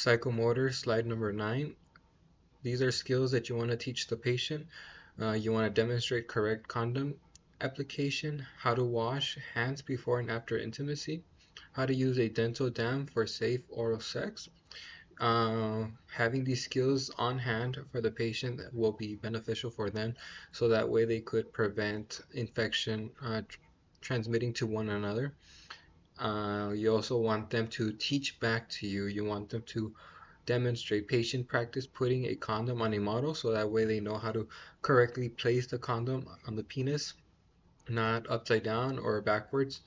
Psychomotor, slide number 9. These are skills that you want to teach the patient. You want to demonstrate correct condom application, how to wash hands before and after intimacy, how to use a dental dam for safe oral sex. Having these skills on hand for the patient will be beneficial for them, so that way they could prevent infection transmitting to one another. You also want them to teach back to you. You want them to demonstrate patient practice putting a condom on a model, so that way they know how to correctly place the condom on the penis, not upside down or backwards,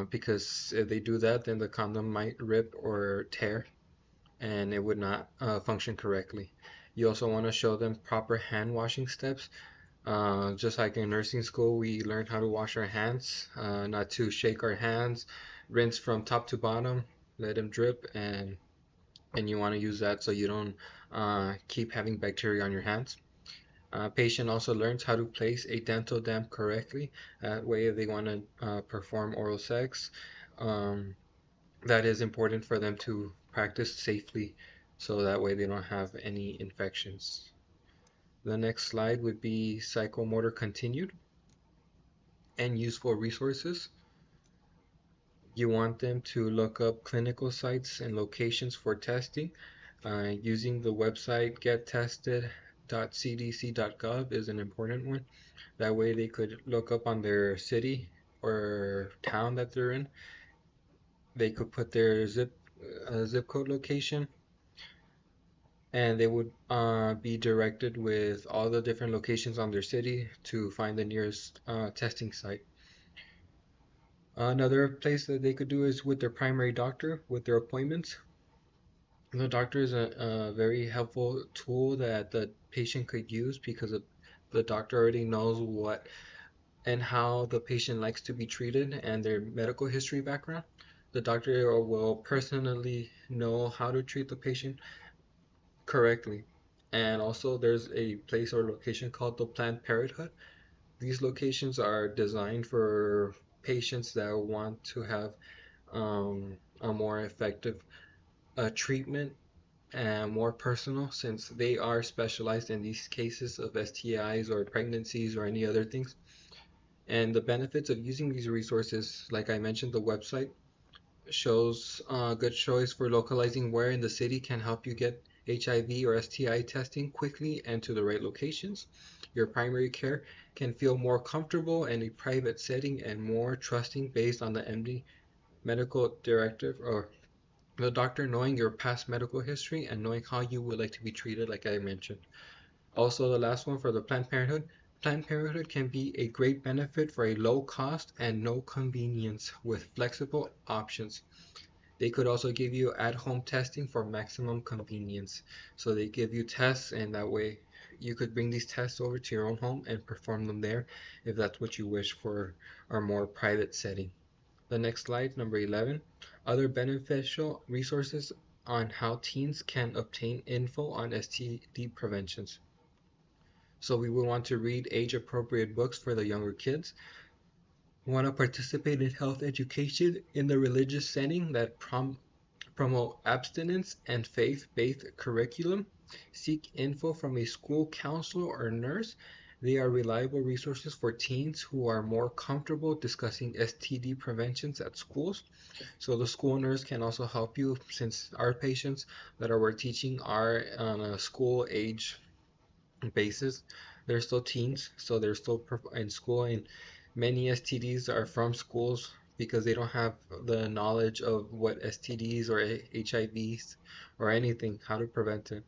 because if they do that, then the condom might rip or tear and it would not function correctly. You also want to show them proper hand washing steps. Just like in nursing school, we learn how to wash our hands, not to shake our hands, rinse from top to bottom, let them drip, and you want to use that so you don't keep having bacteria on your hands. Patient also learns how to place a dental dam correctly. That way, if they want to perform oral sex, um, that is important for them to practice safely, so that way they don't have any infections. The next slide would be psychomotor continued and useful resources. You want them to look up clinical sites and locations for testing. Using the website gettested.cdc.gov is an important one. That way they could look up on their city or town that they're in. They could put their zip code location, and they would be directed with all the different locations on their city to find the nearest testing site. Another place that they could do is with their primary doctor, with their appointments. The doctor is a very helpful tool that the patient could use, because the doctor already knows what and how the patient likes to be treated and their medical history background. The doctor will personally know how to treat the patient correctly. And also, there's a place or location called the Planned Parenthood. These locations are designed for patients that want to have a more effective treatment and more personal, since they are specialized in these cases of STIs or pregnancies or any other things. And the benefits of using these resources, like I mentioned, the website shows a good choice for localizing where in the city can help you get HIV or STI testing quickly and to the right locations. Your primary care can feel more comfortable in a private setting and more trusting based on the MD medical directive, or the doctor knowing your past medical history and knowing how you would like to be treated, like I mentioned. Also, the last one for the Planned Parenthood. Planned Parenthood can be a great benefit for a low cost and no convenience with flexible options. They could also give you at-home testing for maximum convenience. So they give you tests, and that way you could bring these tests over to your own home and perform them there if that's what you wish for a more private setting. The next slide, number 11. Other beneficial resources on how teens can obtain info on STD preventions. So we will want to read age-appropriate books for the younger kids. We want to participate in health education in the religious setting that promote abstinence and faith-based curriculum. Seek info from a school counselor or nurse. They are reliable resources for teens who are more comfortable discussing STD preventions at schools. So the school nurse can also help you, since our patients that we're teaching are on a school age basis. They're still teens, so they're still in school, and many STDs are from schools because they don't have the knowledge of what STDs or HIVs or anything, how to prevent it.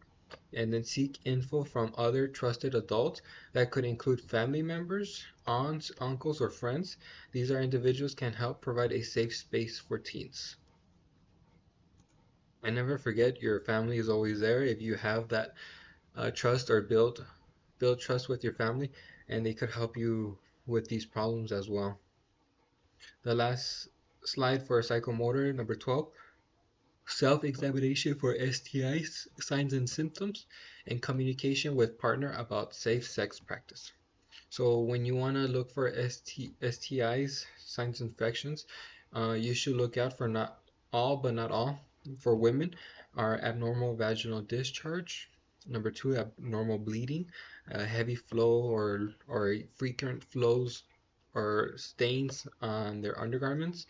And then seek info from other trusted adults. That could include family members, aunts, uncles, or friends. These are individuals can help provide a safe space for teens. And never forget, your family is always there. If you have that trust, or build trust with your family, and they could help you with these problems as well. The last slide for psychomotor, number 12. Self-examination for STIs, signs and symptoms, and communication with partner about safe sex practice. So when you want to look for STIs, signs and infections, you should look out for not all, but not all. for women are abnormal vaginal discharge. Number two, abnormal bleeding, heavy flow or frequent flows or stains on their undergarments,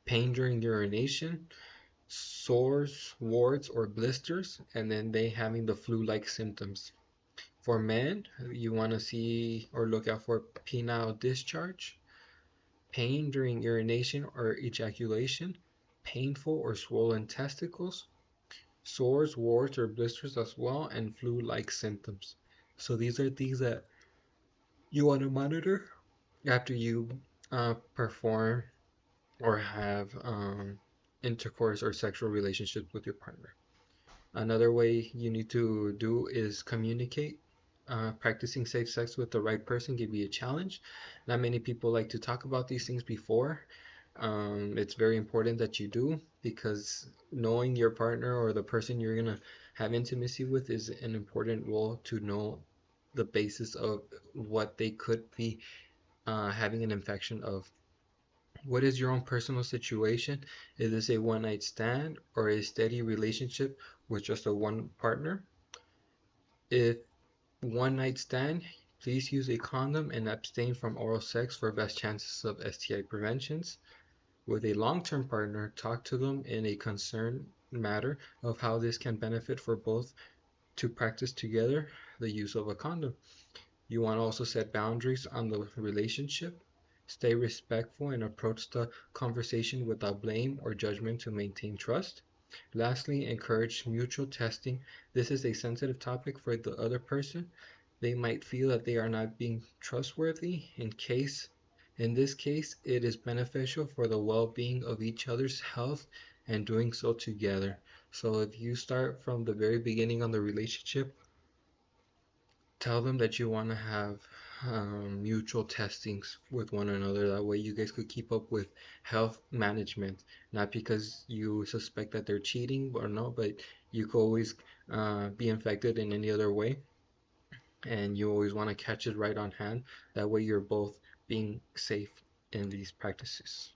pain during urination, sores, warts, or blisters, and then they having the flu-like symptoms. For men, you want to see or look out for penile discharge, pain during urination or ejaculation, painful or swollen testicles, sores, warts, or blisters as well, and flu-like symptoms. So these are things that you want to monitor after you perform or have intercourse or sexual relationships with your partner. Another way you need to do is communicate. Practicing safe sex with the right person can be a challenge. Not many people like to talk about these things before. It's very important that you do because knowing your partner or the person you're gonna have intimacy with is an important role to know the basis of what they could be having an infection of. What is your own personal situation? Is this a one night stand or a steady relationship with just a one partner? If one night stand, please use a condom and abstain from oral sex for best chances of STI preventions. With a long-term partner, talk to them in a concerned matter of how this can benefit for both to practice together the use of a condom. You want to also set boundaries on the relationship. Stay respectful and approach the conversation without blame or judgment to maintain trust. Lastly, encourage mutual testing. This is a sensitive topic for the other person. They might feel that they are not being trustworthy. In this case, it is beneficial for the well-being of each other's health and doing so together. So if you start from the very beginning on the relationship, tell them that you want to have mutual testings with one another. That way you guys could keep up with health management, not because you suspect that they're cheating or no, but you could always be infected in any other way, and you always want to catch it right on hand. That way you're both being safe in these practices.